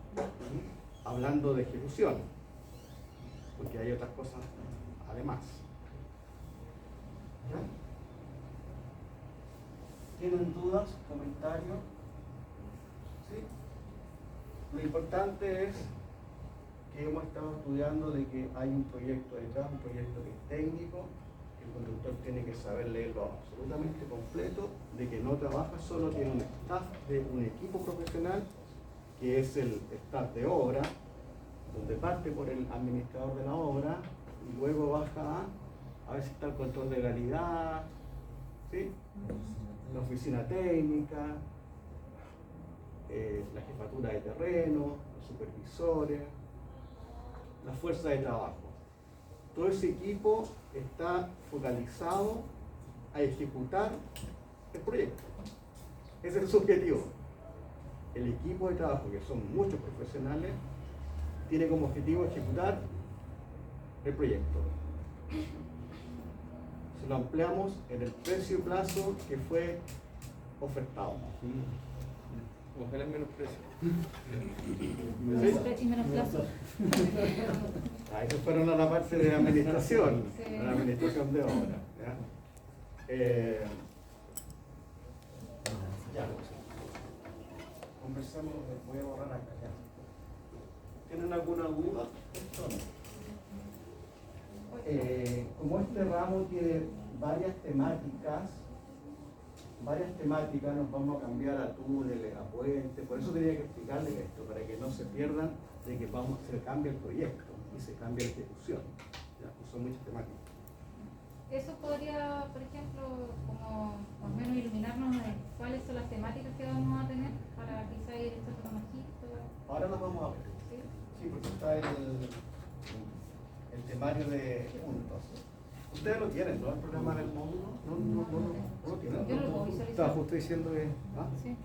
Hablando de ejecución, porque hay otras cosas además. ¿Ya? ¿Tienen dudas, comentarios? ¿Sí? Lo importante es que hemos estado estudiando de que hay un proyecto detrás, un proyecto que es técnico, que el conductor tiene que saber leerlo absolutamente completo, de que no trabaja solo, tiene un staff de un equipo profesional, que es el staff de obra, donde parte por el administrador de la obra y luego baja a ver si está el control de calidad, ¿sí? La oficina técnica, la jefatura de terreno, los supervisores, la fuerza de trabajo. Todo ese equipo está focalizado a ejecutar el proyecto. Ese es su objetivo. El equipo de trabajo, que son muchos profesionales, tiene como objetivo ejecutar el proyecto. Se lo ampliamos en el precio y plazo que fue ofertado. Ojalá menos precio. y menos plazo. Esos fueron a la parte de administración, Sí. a la administración de obra. Ya. Conversamos, voy a borrar acá. Ya. ¿Tienen alguna duda? Esto no. Como este ramo tiene varias temáticas, nos vamos a cambiar a túneles, a puentes, por eso tenía que explicarles esto, para que no se pierdan de que se cambia el proyecto y se cambia la ejecución. ¿Ya? Y son muchas temáticas. Eso podría, por ejemplo, como más o menos iluminarnos de cuáles son las temáticas que vamos a tener para quizá ir echando un ojito. Ahora las vamos a ver. ¿Sí? Sí, porque está el temario de puntos. Ustedes lo tienen, ¿no? El programa del módulo. No lo tienen. Yo no lo puedo visualizar. Estaba justo diciendo que. ¿Ah? Sí.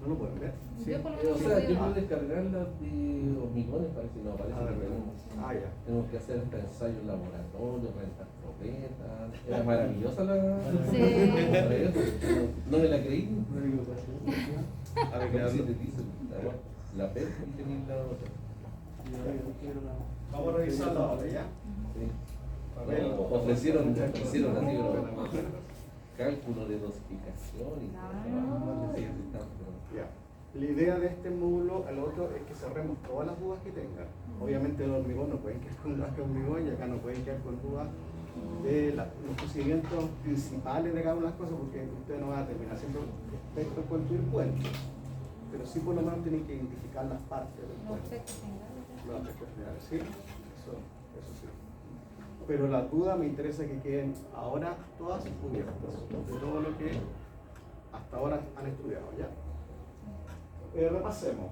No lo pueden ver. Sí. Yo por lo O menos sea, lo yo puedo puedo descargar las de hormigones, parece, no, parece que tenemos. Ya. Tenemos que hacer hasta ensayos laboratorios, rentar tropetas. Era maravillosa la. Sí. No me la creí. A ver, ¿Cómo se te dice? La PET y tenéis la otra. Vamos a revisarlo ahora, ¿ya? Sí. A ver. No, ofrecieron así, pero cálculo de dosificación y No. Ya. La idea de este módulo, el otro, es que cerremos todas las dudas que tengan. Obviamente el hormigón no pueden quedar con dudas de hormigón y acá no pueden quedar con dudas de los procedimientos principales de cada una de las cosas, porque ustedes no van a terminar haciendo expertos en construir puentes. Pero sí por lo menos tienen que identificar las partes del Los puente. aspectos generales. Los aspectos generales, sí, eso sí. Pero las dudas me interesa que queden ahora todas cubiertas de todo lo que hasta ahora han estudiado, ¿ya? Repasemos.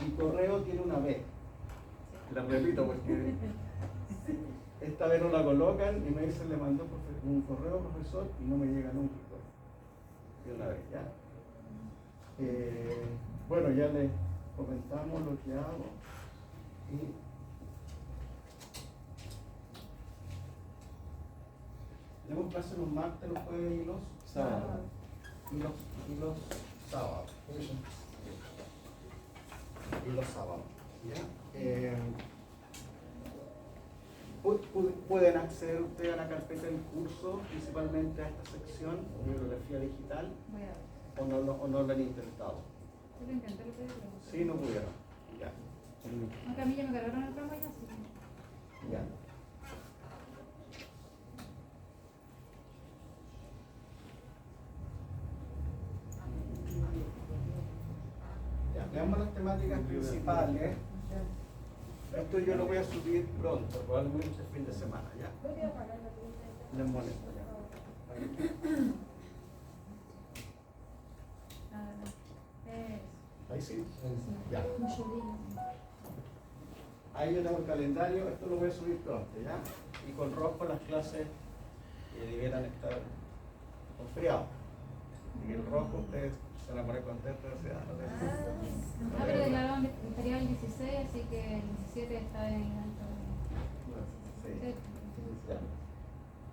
Mi correo tiene una B. La repito porque esta vez no la colocan y me dicen le mandó un correo profesor y no me llega nunca el correo. De una vez, ¿ya? Bueno, ya les comentamos lo que hago y tenemos clases los martes, los jueves y los sábados. Y los sábados. Y los sábados. ¿Ya? Pueden acceder ustedes a la carpeta del curso, principalmente a esta sección, bibliografía digital, Voy a ver. o no lo han intentado. Yo lo intenté lo que digo. Sí, no pudieron. Ya. Aunque a mí ya me cargaron el programa ya, sí. Ya. veamos las temáticas principales. Esto yo lo voy a subir pronto, probablemente el fin de semana, ¿ya? Les molesto, ya. Ahí sí. Ya. Ahí yo tengo el calendario, esto lo voy a subir pronto, ¿ya? Y con Rosco las clases debieran estar confriadas. Y el Rosco ustedes se van a poner contentos. Pero declararon estaría el 16, así que el 17 está en Sí. Ya.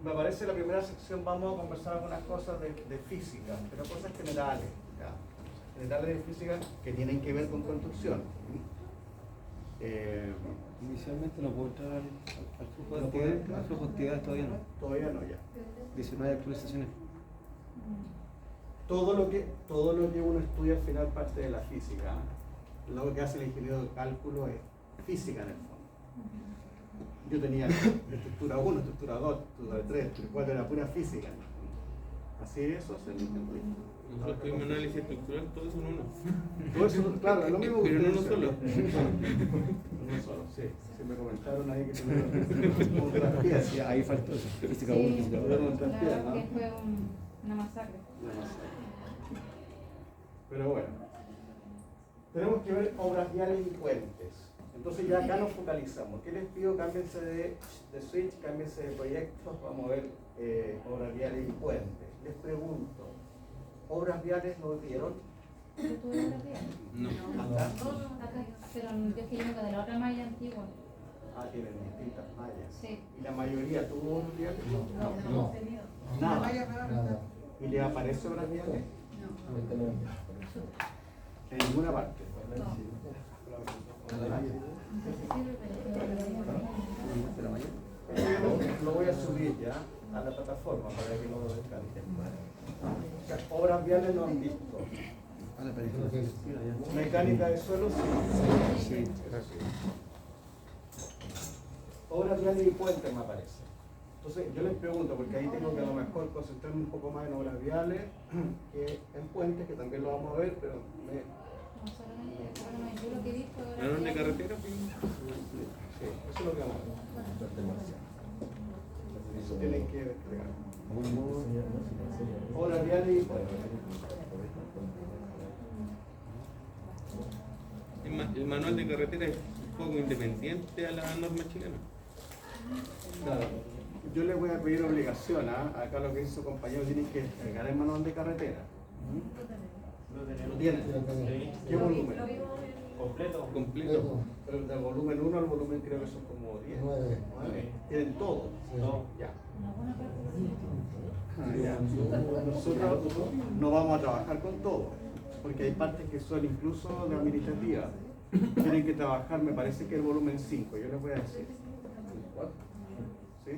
Me parece la primera sección vamos a conversar algunas cosas de física, pero cosas generales, ¿ya? Generales de física que tienen que ver con construcción. Inicialmente no puedo entrar al flujo de ¿No actividades, puede? al flujo de actividades todavía no. Todavía no, ya. 19 actualizaciones. Todo lo que uno estudia al final parte de la física. Lo que hace el ingeniero de cálculo es física en el fondo. Yo tenía estructura 1, estructura 2, estructura 3, estructura 4, era pura física. Así eso es el ingeniero. Nosotros tuvimos análisis estructural, todo eso en uno. Todo eso, claro, es lo mismo que Pero en uno ustedes solo. hacen. En uno solo, sí. Sí, me comentaron ahí que tuvieron como terapia, Sí, ahí faltó eso. Física 1, Sí, física 2. Tuvieron claro, terapia, ¿no? que fue una masacre. Pero bueno, tenemos que ver obras viales y puentes. Entonces ya acá nos focalizamos. ¿Qué les pido? Cámbiense de switch, cámbiense de proyectos, vamos a ver obras viales y puentes. Les pregunto, ¿obras viales no vieron? ¿Yo tuve obras viales? No. Acá. Acá, pero yo es que yo vengo de la otra malla antigua. Ah, tienen distintas mallas. Sí. ¿Y la mayoría tuvo obras viales? No. Nada. ¿Y le aparece obras viales? En ninguna parte. Lo voy a subir ya a la plataforma para que lo descarguen. O sea, obras viales no han visto. Mecánica de suelo, sí. Obras viales y puentes me aparece. Entonces yo les pregunto, porque ahí tengo que a lo mejor concentrarme un poco más en obras viales que en puentes, que también lo vamos a ver, pero No, solamente yo lo que he visto ahora. ¿Plano de carretera? sí, eso es lo que vamos a ver. Eso tienen que descargar. Obras viales y puentes. El manual de carretera es un poco independiente a la norma chilena. Claro. Yo les voy a pedir obligación, acá lo que dice su compañero, tienen que descargar el manual de carretera. ¿Lo tienen? ¿Qué volumen? Completo. Pero del volumen 1 al volumen creo que son como 10. 9. ¿Tienen todo? Ya. Ya. Nosotros no vamos a trabajar con todo, porque hay partes que son incluso de administrativa. Tienen que trabajar, me parece que el volumen 5, yo les voy a decir. ¿Sí?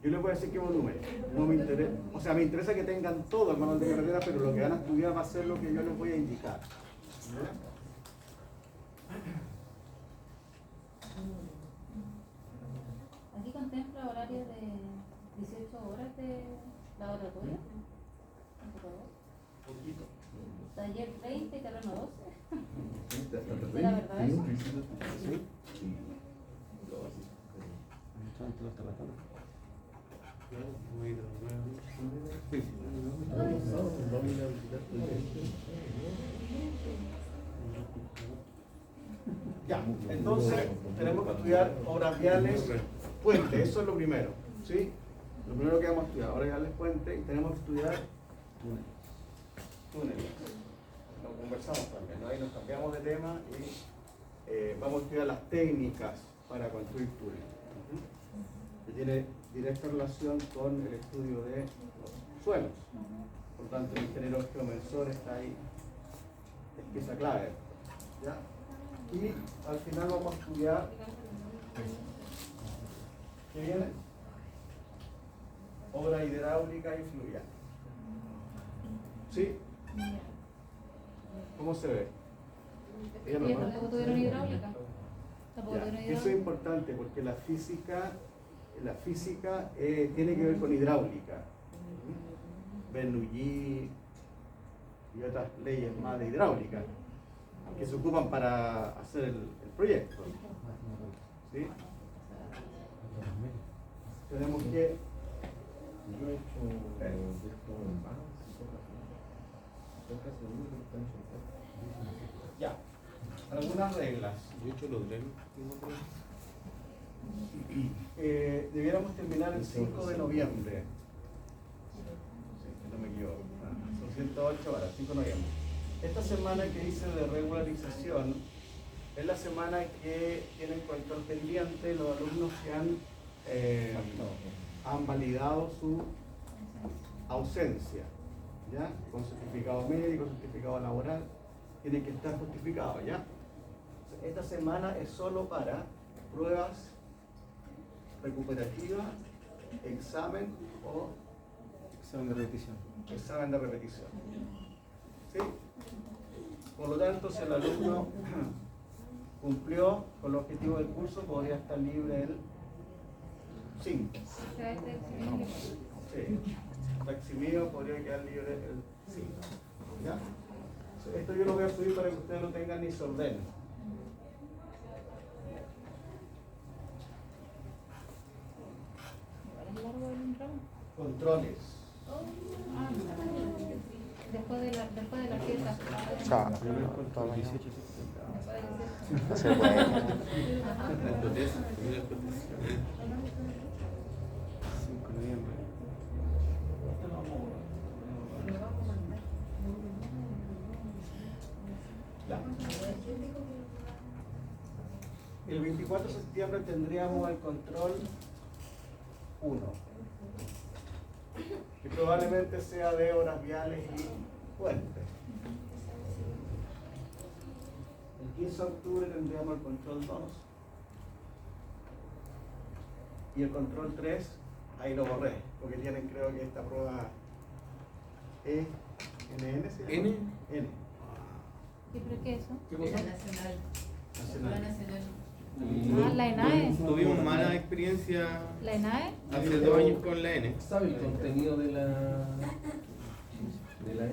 Yo les voy a decir qué volumen. No me interesa, o sea, me interesa que tengan todo el manual de carretera, pero lo que van a estudiar va a ser lo que yo les voy a indicar. Aquí contempla horario de 18 horas de laboratorio. Poquito. Taller 30 y terreno 12. ¿De la verdad eso? Ya, entonces tenemos que estudiar obras viales, puentes, eso es lo primero, ¿sí? Lo primero que vamos a estudiar, obras viales, puentes, y tenemos que estudiar túneles. Lo conversamos también, ¿no? Ahí nos cambiamos de tema y vamos a estudiar las técnicas para construir túneles. Que tiene directa relación con el estudio de los suelos. Por tanto, el ingeniero geomensor está ahí, es pieza clave. ¿Ya? Y al final vamos a estudiar, ¿qué viene? Obra hidráulica y fluvial. ¿Sí? ¿Cómo se ve? ¿Bien o Ellos no? tampoco tuvieron hidráulica. Tampoco Ya, tuvieron eso es hidráulica. importante porque la física tiene que ver con hidráulica. Bernoulli y otras leyes más de hidráulica. que se ocupan para hacer el proyecto. ¿Sí? Tenemos que Yo he hecho de esto en Vans y cosas así. Son casi lo único que están hechos. ya algunas reglas. Yo he hecho los drenos. Debiéramos terminar el 5 de noviembre. Sí, no me equivoco. Son 108 horas, 5 de noviembre. Esta semana que dice de regularización es la semana que tienen control pendiente los alumnos que han validado su ausencia, ¿ya? Con certificado médico, certificado laboral, tiene que estar justificado, ¿ya? Esta semana es solo para pruebas recuperativas, examen o Examen de repetición. examen de repetición. ¿Sí? Por lo tanto, si el alumno cumplió con los objetivos del curso, podría estar libre el 5. O sea, este examen Sí. Está eximido, podría quedar libre el 5. ¿Ya? Esto yo lo voy a subir para que ustedes lo tengan y se ordenen. igual es largo el ramo. Controles. Ah, después de la fiesta. Chao. Primer Toda control, mañana. 18 de septiembre. No se puede. Ajá. 5 de noviembre. Ya. El 24 de septiembre tendríamos el control 1, que probablemente sea de horas viales y puentes. El 15 de octubre tendríamos el control 2 y el control 3, ahí lo borré, porque tienen, creo que esta prueba NN se llama. ¿N? N. ¿Y por qué eso? ¿Qué cosa? Nacional. Nacional. Ah, la ENAE. Tuvimos mala experiencia ¿La ENAE? hace 2 años con la N. ¿Sabe el contenido de la N?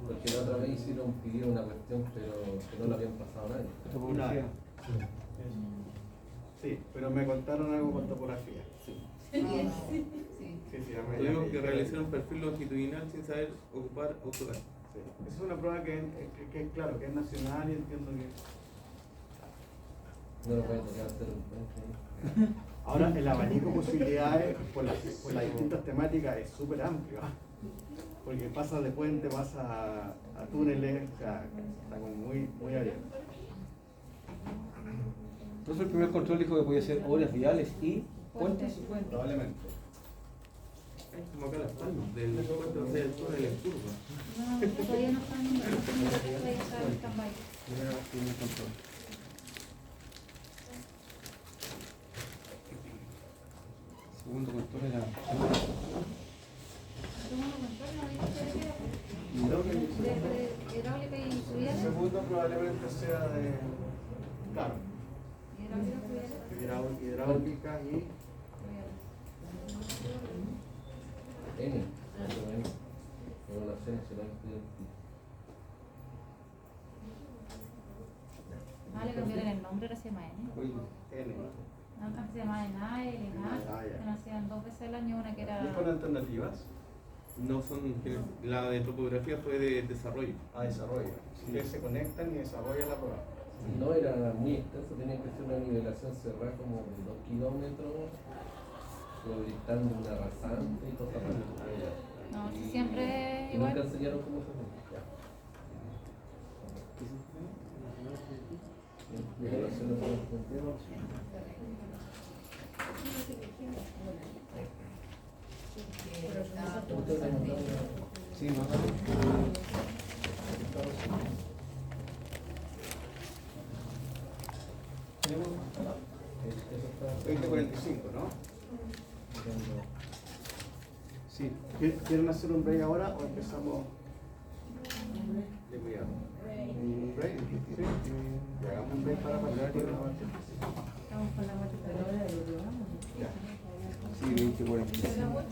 Porque la otra vez pidieron una cuestión, pero que no la habían pasado a nadie. Topografía. Sí, pero me contaron algo con topografía. Sí. Sí, ya me Tuvimos que dijeron. realizar un perfil longitudinal sin saber ocupar AutoCAD. Sí. Esa es una prueba que claro, que es nacional y entiendo que... No lo pueden tocar hacer un puente. Ahora, el abanico de posibilidades por las distintas temáticas es súper amplio, ¿ah? Porque pasa de puente, pasa a túneles, o sea, está como muy abierto. Entonces el primer control dijo que podía ser obras viales y puentes. Probablemente. Como acá las palmas, del puente hacia el túnel en curva. No, todavía no están, todavía está en stand-by. Primer control. Segundo control era Segundo control, no dice que Y de hidráulica y el fluviales. segundo probablemente sea de... Claro, Hidráulica, fluviales. hidráulica y... N. Evaluación nacional estudiantil. Ah, le cambiaron el nombre, ahora se llama N. N. Antes se llamaba ENAE, el ENAE. Ah, ya. Se hacían 2 veces al año, una que era... ¿Y con alternativas? No son, la de topografía fue de desarrollo. A desarrollo. Que se conectan y desarrollan la prueba. No era muy extenso, tenía que ser una nivelación cerrada como de 2 kilómetros, proyectando una rasante y cosas así. No, si siempre Y igual. nunca enseñaron cómo se hace. Nivelación nacional. sí, más Tenemos Eso está 2045, ¿no? sí. ¿Quieren hacer un break ahora o empezamos de inmediato? ¿Un break? Sí. Y hagamos un break para pasar por la marcha. Estamos con la muerte. Ya. Sí, 2045.